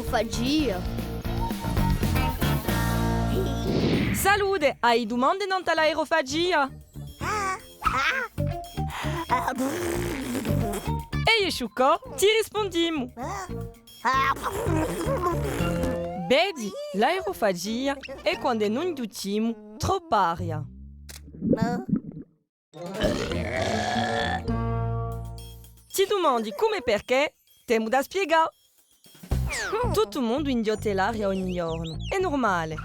aerofagia. Salute, hai domande non all'aerofagia? Ehi, Sciucco, ti rispondiamo. Vedi, l'aerofagia è quando non induciamo troppa aria. Ti domandi come e perché? Temo da spiegare. Tutto il mondo inghiotte l'aria ogni giorno. È normale.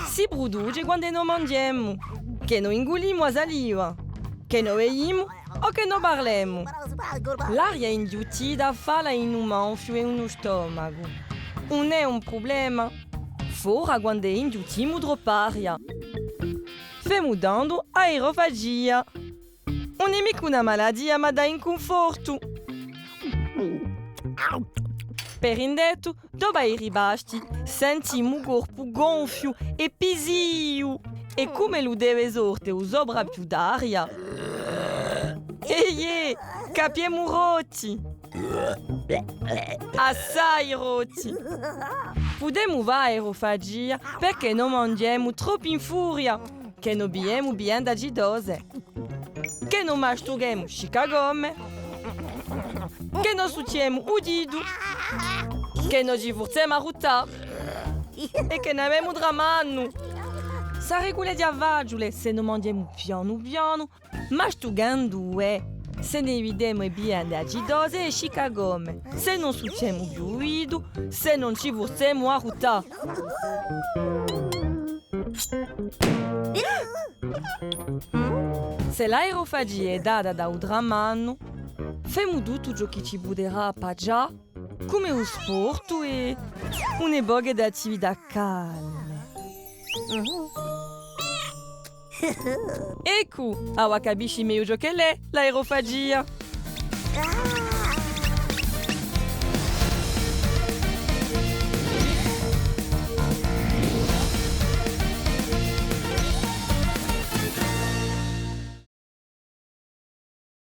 Si produce quando non mangiamo, che non ingoliamo a saliva, che non vediamo o che non parliamo. L'aria inghiottita fa in un gonfio e uno stomaco. Non è un problema. Fora quando inghiottiamo troppa aria. Stiamo dando aerofagia. Non è mica una malattia, ma dà inconforto. Per indetto, dopo i ribassi, sentiamo il corpo gonfio e pisio. E come lo deve sorte usobra più d'aria. Ehi, capiamo rotti. Assai rotti. Potremmo fare aerofagia perché non mangiamo troppo in furia, che non abbiamo bien da gidose, che non masturbiamo scicagome, che non succhiamo udito, che non ci forziamo a ruttare e che non abbiamo dramano. Sarebbe di avvagiule se non mangiamo piano piano, masturgando se ne vediamo bien da gidose e scicagome, se non succhiamo più udito, se non ci forziamo a ruttare. Se l'aerofagia è data da un dramano, femo tutto ciò che ci potrà appaggiare, come un sport e una boga di attività calme. Ecco, ora capisci meglio ciò che è l'aerofagia.